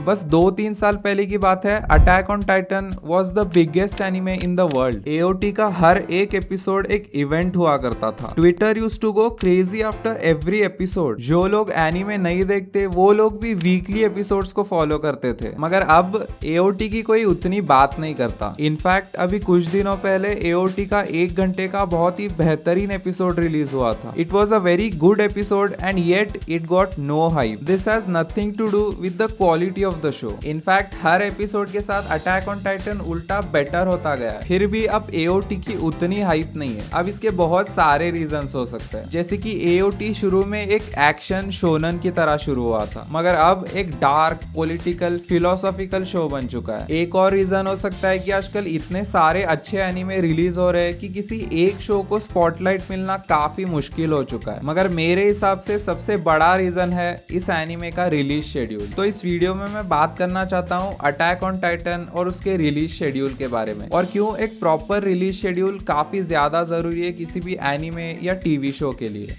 बस 2-3 साल पहले की बात है, Attack on Titan was the biggest anime in the world. AOT का हर एक एपिसोड एक इवेंट हुआ करता था। Twitter used to go crazy after every episode. जो लोग एनिमे नहीं देखते वो लोग भी वीकली एपिसोड्स को फॉलो करते थे, मगर अब एओटी की कोई उतनी बात नहीं करता। इनफैक्ट अभी कुछ दिनों पहले एओटी का 1 घंटे का बहुत ही बेहतरीन एपिसोड रिलीज हुआ था। It was a very good episode and yet it got no hype. This has nothing to do with the quality of the show. In fact हर एपिसोड के साथ अटैक ऑन टाइटन उल्टा बेटर होता गया। फिर भी अब एओटी की उतनी हाइप नहीं है। अब इसके बहुत सारे रीजंस हो सकते हैं, जैसे कि एओटी शुरू में एक एक्शन शोनन की तरह शुरू हुआ था, मगर अब एक डार्क पॉलिटिकल फिलोसॉफिकल शो बन चुका है। एक और रीजन हो सकता है कि आजकल इतने सारे अच्छे एनिमे रिलीज हो रहे हैं कि किसी एक शो को स्पॉटलाइट मिलना काफी मुश्किल हो चुका है। मगर मेरे हिसाब से सबसे बड़ा रीजन है इस एनिमे का रिलीज शेड्यूल। तो इस वीडियो में मैं बात करना चाहता हूँ अटैक ऑन टाइटन और उसके रिलीज शेड्यूल के बारे में, और क्यों एक प्रॉपर रिलीज शेड्यूल काफी ज्यादा जरूरी है किसी भी एनिमे या टीवी शो के लिए।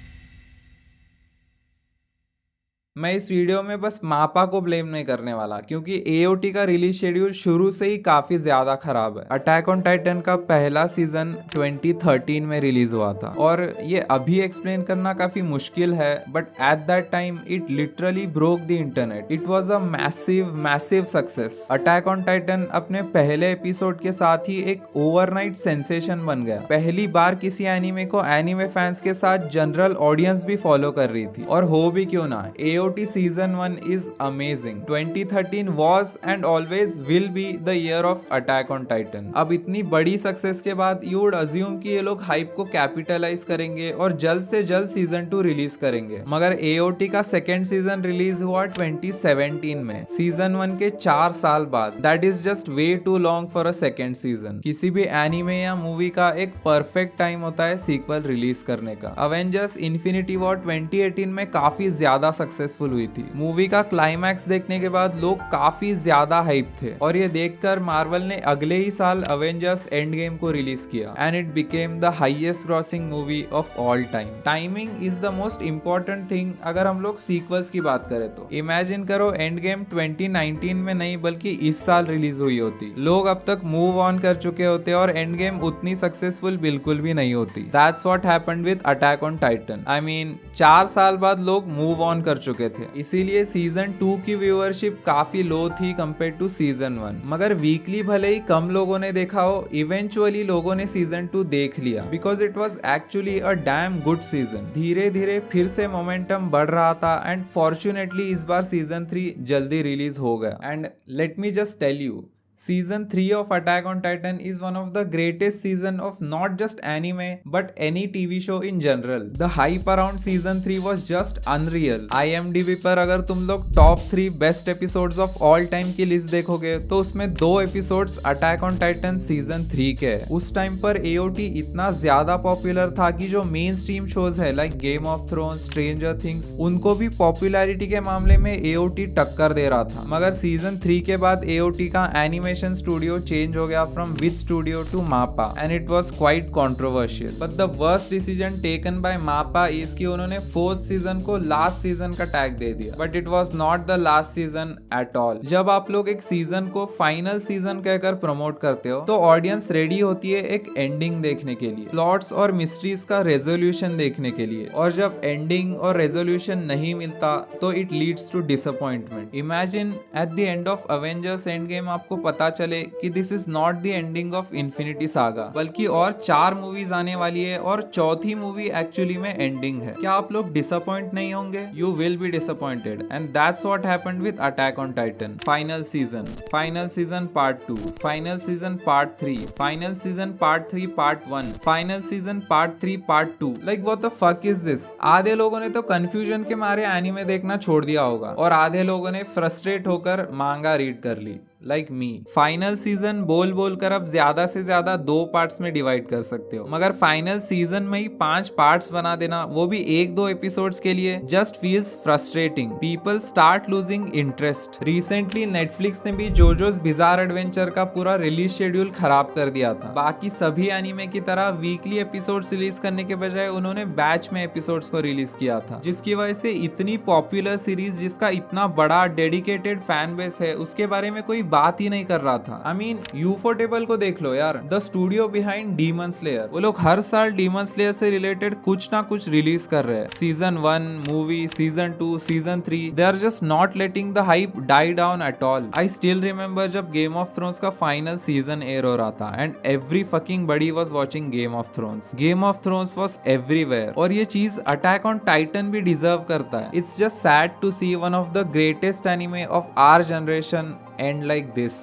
मैं इस वीडियो में बस मापा को ब्लेम नहीं करने वाला, क्योंकि एओटी का रिलीज शेड्यूल शुरू से ही काफी ज्यादा खराब है। अटैक ऑन टाइटन का पहला सीजन 2013 में रिलीज हुआ था, और ये अभी एक्सप्लेन करना काफी मुश्किल है, but at that time it literally broke the internet. It was a massive success. Attack on Titan अपने पहले एपिसोड के साथ ही एक ओवरनाइट सेंसेशन बन गया। पहली बार किसी एनिमे को एनिमे फैंस के साथ जनरल ऑडियंस भी फॉलो कर रही थी, और हो भी क्यों ना, AOT season 1 is amazing. 2013 was and always will be the year of Attack on Titan. अब इतनी बड़ी सक्सेस के बाद you would assume कि ये लोग हाइप को कैपिटलाइज करेंगे और जल्द से जल्द सीजन 2 रिलीज करेंगे। मगर AOT का सेकेंड सीजन रिलीज हुआ 2017 में, सीजन 1 के 4 साल बाद। That is just way too long for a second season. किसी भी एनिमे या मूवी का एक परफेक्ट टाइम होता है सीक्वल रिलीज करने का। अवेंजर्स इन्फिनिटी वॉर 2018 में काफी ज्यादा सक्सेसफुल हुई थी। मूवी का क्लाइमैक्स देखने के बाद लोग काफी ज्यादा हाइप थे, और ये देखकर मार्वल ने अगले ही साल अवेंजर्स एंड गेम को रिलीज किया, and it became the highest grossing movie of all time. Timing is the most important thing अगर हम लोग सीक्वल्स की बात करें तो। इमेजिन करो एंड गेम 2019 में नहीं बल्कि इस साल रिलीज हुई होती, लोग अब तक मूव ऑन कर चुके होते और एंड गेम उतनी सक्सेसफुल बिल्कुल भी नहीं होती। That's what happened with attack on Titan. I mean 4 साल बाद लोग मूव ऑन कर चुके थे, इसीलिए सीजन 2 की व्यूअरशिप काफी लो थी कंपेयर टू सीजन 1। मगर वीकली भले ही कम लोगों ने देखा हो, इवेंचुअली लोगों ने सीजन 2 देख लिया, because it was actually a damn good season. धीरे धीरे फिर से मोमेंटम बढ़ रहा था, एंड फॉर्चुनेटली इस बार सीजन 3 जल्दी रिलीज हो गया। And let me just tell you, Season 3 of Attack on Titan is one of the greatest season of not just anime but any TV show in general. The hype around Season 3 was just unreal. IMDb पर अगर तुम लोग top 3 best episodes of all time की list देखोगे तो उसमें 2 episodes Attack on Titan Season 3 के हैं। उस टाइम पर AOT इतना ज्यादा पॉपुलर था कि जो मेन स्ट्रीम शोज है like game of thrones, stranger things, उनको भी पॉपुलैरिटी के मामले में AOT टक्कर दे रहा था। मगर सीजन 3 के बाद AOT का एनिमे स्टूडियो चेंज हो गया फ्रॉम विच स्टूडियो टू मापा, and it was quite controversial. But the worst decision taken by मापा इज कि उन्होंने 4th सीजन को लास्ट सीजन का टैग दे दिया, but it was not the last season at all. जब आप लोग एक सीजन को फाइनल सीजन कहकर प्रमोट करते हो तो ऑडियंस रेडी होती है एक एंडिंग देखने के लिए, प्लॉट्स और मिस्ट्रीज का रेजोल्यूशन देखने के लिए, और जब एंडिंग और रेजोल्यूशन नहीं मिलता तो it leads to disappointment. Imagine at the end of Avengers Endgame आपको पता चले कि this is not the ending of Infinity Saga, बल्कि और 4 मूवीज आने वाली है और चौथी मूवी एक्चुअली में एंडिंग है। क्या आप लोग डिसअपॉइंट नहीं होंगे? You will be disappointed, and that's what happened with attack on Titan. Final season part 2, final season part 3, final season part 3 part 1, final season part 3 part 2। Like what the fuck is this? आधे लोगों ने तो confusion के मारे anime देखना छोड़ दिया होगा, और आधे लोगों ने फ्रस्ट्रेट होकर मांगा रीड कर ली। Like me. फाइनल सीजन बोल बोल कर अब ज्यादा से ज्यादा 2 पार्ट्स में डिवाइड कर सकते हो, मगर फाइनल सीजन में ही 5 पार्ट्स बना देना, वो भी 1-2 एपिसोड्स के लिए, just feels frustrating. People start losing interest. Recently Netflix ने भी जोजोस बिजार एडवेंचर का पूरा रिलीज शेड्यूल खराब कर दिया था। बाकी सभी एनीमे की तरह वीकली एपिसोड्स रिलीज करने के बजाय उन्होंने बैच में एपिसोड्स को रिलीज किया था, जिसकी वजह से इतनी पॉपुलर सीरीज जिसका इतना बड़ा डेडिकेटेड फैन बेस है, उसके बारे में कोई बात ही नहीं कर रहा था। आई मीन यूफोटेबल को देख लो यार, the studio behind demon slayer. वो लोग हर साल डीमन स्लेयर से रिलेटेड कुछ ना कुछ रिलीज कर रहे हैं। Season 1 movie, season 2, season 3, they are just not letting the hype die down at all. I still remember जब गेम ऑफ थ्रोन्स का फाइनल सीजन एयर हो रहा था and every fucking body was watching Game of Thrones. Game of Thrones was everywhere, और ये चीज Attack on Titan भी deserve करता है। It's just sad to see one of the greatest anime of our generation end like this,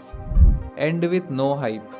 end with no hype.